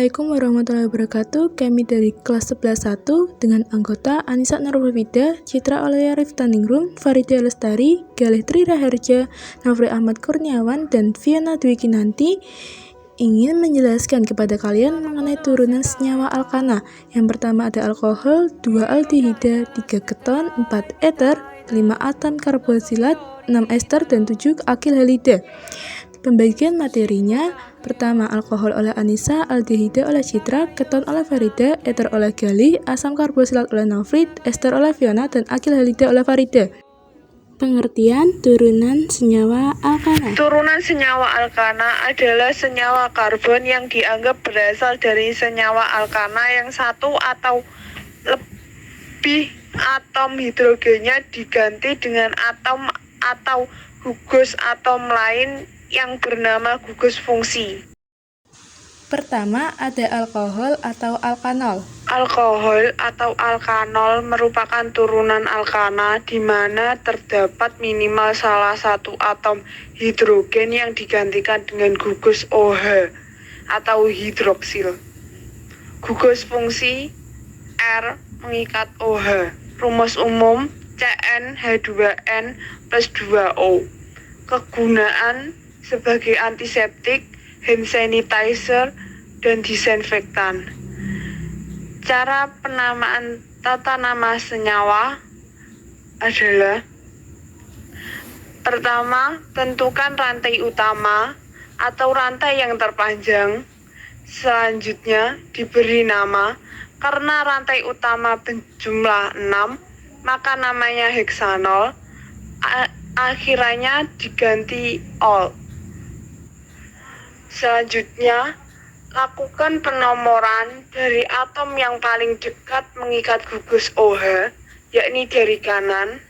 Assalamualaikum warahmatullahi wabarakatuh. Kami dari kelas 11-1 dengan anggota Anissa Nurwafida, Citra Aulia Riftaningrum, Farida Lestari, Galih Tri Raharja, Nafri Ahmad Kurniawan, dan Fiona Dwi Kinanti ingin menjelaskan kepada kalian mengenai turunan senyawa alkana. Yang pertama ada alkohol, 2 aldehida, 3 keton, 4 eter, 5 atom karbosilat, 6 ester, dan 7 akil halida. Pembagian materinya, pertama alkohol oleh Anissa, aldehida oleh Citra, keton oleh Farida, eter oleh Galih, asam karbosilat oleh Nafrid, ester oleh Fiona, dan akil halida oleh Farida. Pengertian turunan senyawa alkana. Turunan senyawa alkana adalah senyawa karbon yang dianggap berasal dari senyawa alkana yang satu atau lebih atom hidrogennya diganti dengan atom atau gugus atom lain yang bernama gugus fungsi. Pertama ada alkohol atau alkanol. Alkohol atau alkanol merupakan turunan alkana di mana terdapat minimal salah satu atom hidrogen yang digantikan dengan gugus OH atau hidroksil. Gugus fungsi R mengikat OH. Rumus umum CnH2n plus 2O. Kegunaan sebagai antiseptik, hand sanitizer, dan disinfektan. Cara penamaan tata nama senyawa adalah: pertama, tentukan rantai utama atau rantai yang terpanjang. Selanjutnya, diberi nama. Karena rantai utama berjumlah 6, maka namanya heksanol. Akhirannya diganti ol. Selanjutnya, lakukan penomoran dari atom yang paling dekat mengikat gugus OH, yakni dari kanan.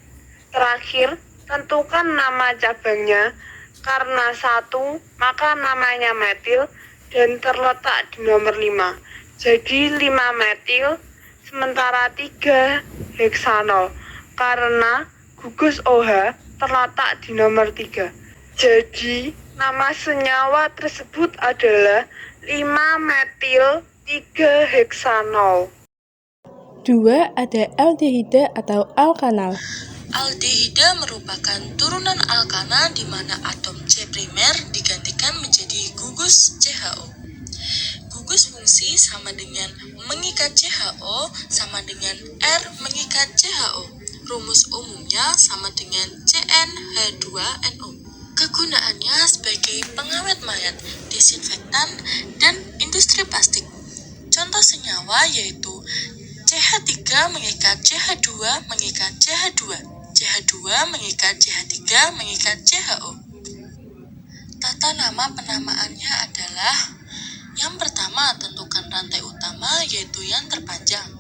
Terakhir, tentukan nama cabangnya. Karena 1, maka namanya metil dan terletak di nomor 5. Jadi 5 metil, sementara 3 heksanol. Karena gugus OH terletak di nomor 3. Jadi, nama senyawa tersebut adalah 5 metil 3 heksanol. 2 ada aldehida atau alkanal. Aldehida merupakan turunan alkana di mana atom C primer digantikan menjadi gugus CHO. Gugus fungsi sama dengan mengikat CHO sama dengan R mengikat CHO. Rumus umumnya sama dengan CnH2nO. Kegunaannya sebagai pengawet mayat, desinfektan, dan industri plastik. Contoh senyawa yaitu CH3 mengikat CH2 mengikat CH2, CH2 mengikat CH3 mengikat CHO. Tata nama penamaannya adalah: yang pertama, tentukan rantai utama yaitu yang terpanjang.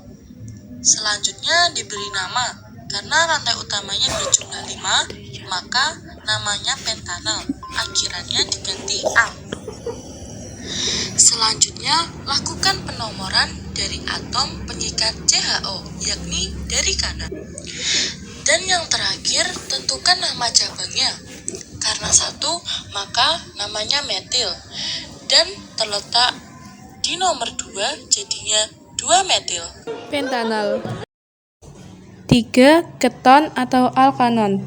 Selanjutnya diberi nama. Karena rantai utamanya berjumlah 5, maka namanya pentanal. Akhirannya diganti al. Selanjutnya, lakukan penomoran dari atom pengikat CHO, yakni dari kanan. Dan yang terakhir, tentukan nama cabangnya. Karena 1, maka namanya metil. Dan terletak di nomor 2, jadinya 2 metil. Pentanal. 3 keton atau alkanon.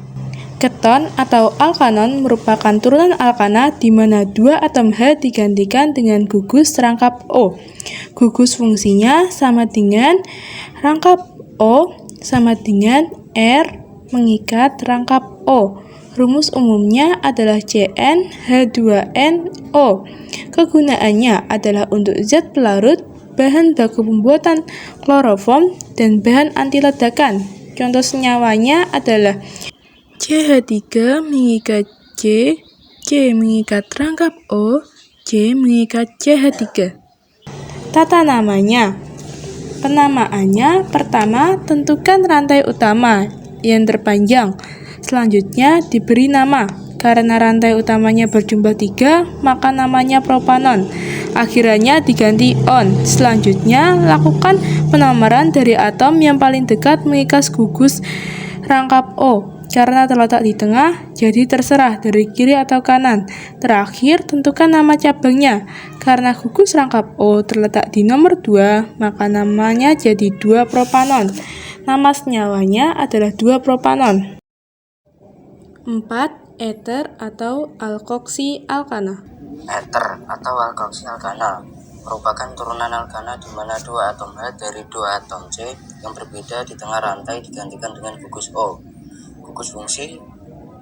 Keton atau alkanon merupakan turunan alkana di mana 2 atom H digantikan dengan gugus rangkap O. Gugus fungsinya sama dengan rangkap O sama dengan R mengikat rangkap O. Rumus umumnya adalah CnH2nO. Kegunaannya adalah untuk zat pelarut, bahan baku pembuatan kloroform, dan bahan anti ledakan. Contoh senyawanya adalah CH3 mengikat C, C mengikat rangkap O, C mengikat CH3. Tata namanya. Penamaannya, pertama, tentukan rantai utama yang terpanjang. Selanjutnya diberi nama. Karena rantai utamanya berjumlah 3, maka namanya propanon. Akhirannya diganti on. Selanjutnya, lakukan penomoran dari atom yang paling dekat mengikat gugus rangkap O. karena terletak di tengah, jadi terserah dari kiri atau kanan. Terakhir, tentukan nama cabangnya. Karena gugus rangkap O terletak di nomor 2, maka namanya jadi 2-propanon. Nama senyawanya adalah 2-propanon. 4. Eter atau alkoksi alkana. Eter atau alkoksi alkana merupakan turunan alkana di mana dua atom H dari dua atom C yang berbeda di tengah rantai digantikan dengan gugus O. Gugus fungsi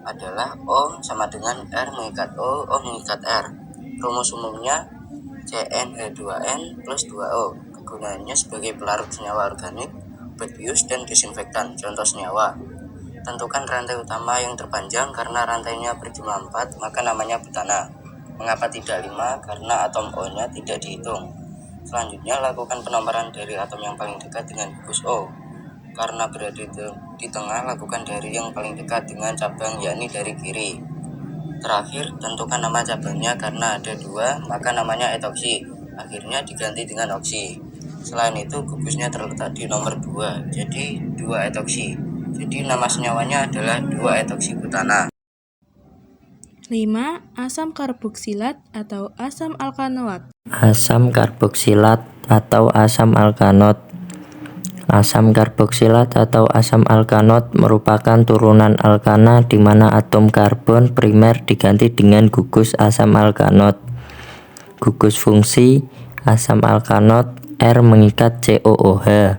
adalah O sama dengan R mengikat O mengikat R. Rumus umumnya CnH2n plus 2O. Kegunaannya sebagai pelarut senyawa organik, obat bius, dan desinfektan. Contoh senyawa. Tentukan rantai utama yang terpanjang karena rantainya berjumlah 4, maka namanya butana. Mengapa tidak 5? Karena atom O-nya tidak dihitung. Selanjutnya, lakukan penomoran dari atom yang paling dekat dengan gugus O. Karena berada di tengah, lakukan dari yang paling dekat dengan cabang, yakni dari kiri. Terakhir, tentukan nama cabangnya karena ada 2, maka namanya etoksi. Akhirnya diganti dengan oksi. Selain itu, gugusnya terletak di nomor 2, jadi 2 etoksi. Jadi nama senyawanya adalah 2 etoksi butana. 5. Asam karboksilat atau asam alkanoat. Asam karboksilat atau asam alkanot. Asam karboksilat atau asam alkanot merupakan turunan alkana di mana atom karbon primer diganti dengan gugus asam alkanot. Gugus fungsi asam alkanot R mengikat COOH.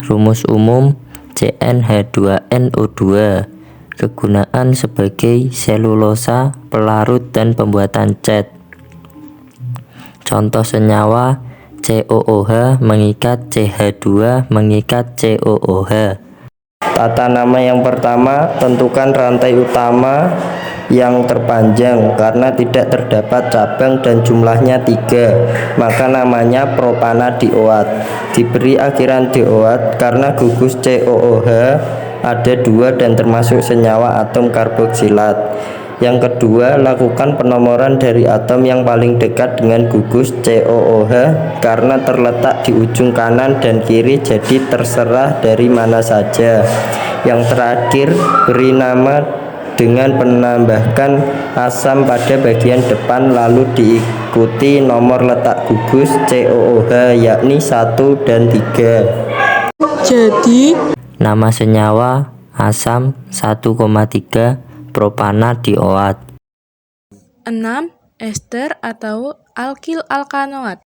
Rumus umum CnH2nO2. Kegunaan sebagai selulosa, pelarut, dan pembuatan cat. Contoh senyawa COOH mengikat CH2 mengikat COOH. Tata nama yang pertama, tentukan rantai utama yang terpanjang karena tidak terdapat cabang dan jumlahnya 3, maka namanya propana dioat. Diberi akhiran dioat karena gugus COOH ada 2 dan termasuk senyawa atom karboksilat. Yang kedua, lakukan penomoran dari atom yang paling dekat dengan gugus COOH karena terletak di ujung kanan dan kiri, jadi terserah dari mana saja. Yang terakhir, beri nama dengan menambahkan asam pada bagian depan lalu diikuti nomor letak gugus COOH yakni 1 dan 3. Jadi, Nama senyawa asam 1,3 propana dioat. 6. Ester atau alkil alkanoat.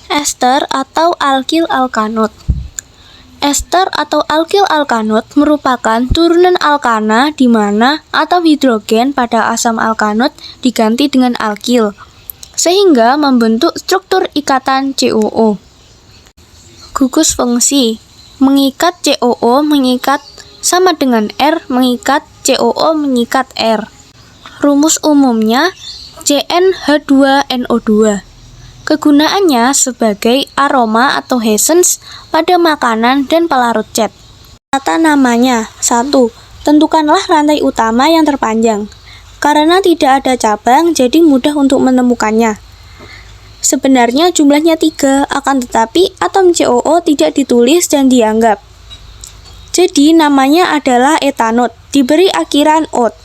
Ester atau alkil alkanot. Ester atau alkil alkanot merupakan turunan alkana di mana atom hidrogen pada asam alkanot diganti dengan alkil, sehingga membentuk struktur ikatan COO. Gugus fungsi mengikat COO mengikat sama dengan R mengikat COO mengikat R. Rumus umumnya CnH2nO2. Kegunaannya sebagai aroma atau hesens pada makanan dan pelarut cat. Tata namanya. 1. Tentukanlah rantai utama yang terpanjang. Karena tidak ada cabang, jadi mudah untuk menemukannya. Sebenarnya jumlahnya 3, akan tetapi atom COO tidak ditulis dan dianggap. Jadi namanya adalah etanot, diberi akhiran ot.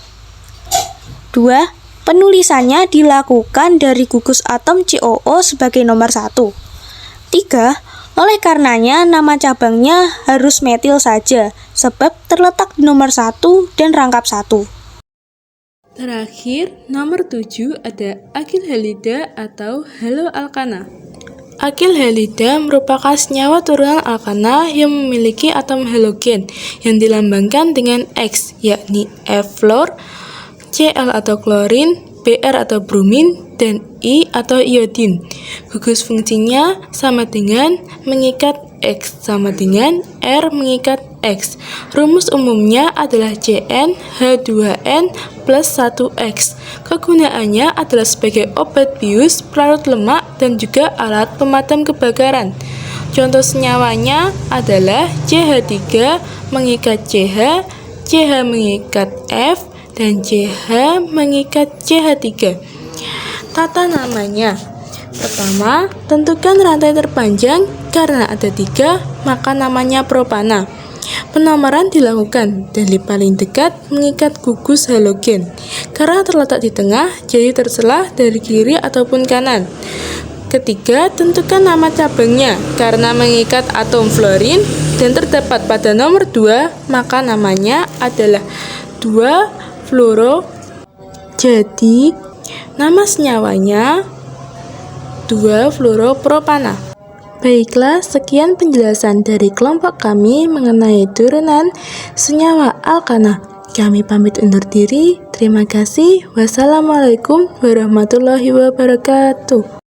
2. Penulisannya dilakukan dari gugus atom COO sebagai nomor 1. 3. Oleh karenanya nama cabangnya harus metil saja, sebab terletak di nomor 1 dan rangkap 1. Terakhir, nomor 7 ada akil halida atau haloalkana. Akil halida merupakan senyawa turunan alkana yang memiliki atom halogen yang dilambangkan dengan X, yakni F-fluor, Cl atau klorin, Br atau bromin, dan I atau iodin. Gugus fungsinya sama dengan mengikat X sama dengan R mengikat X. Rumus umumnya adalah CnH2n plus 1X. Kegunaannya adalah sebagai obat bius, pelarut lemak, dan juga alat pemadam kebakaran. Contoh senyawanya adalah CH3 mengikat CH, CH mengikat F, dan CH mengikat CH3. Tata namanya. Pertama, tentukan rantai terpanjang karena ada 3, maka namanya propana. Penomoran dilakukan dari paling dekat mengikat gugus halogen. Karena terletak di tengah, jadi terselah dari kiri ataupun kanan. Ketiga, tentukan nama cabangnya. Karena mengikat atom fluorin dan terdapat pada nomor 2, maka namanya adalah 2-fluoro. Jadi, nama senyawanya 2-fluoropropana. Baiklah, sekian penjelasan dari kelompok kami mengenai turunan senyawa alkana. Kami pamit undur diri. Terima kasih. Wassalamualaikum warahmatullahi wabarakatuh.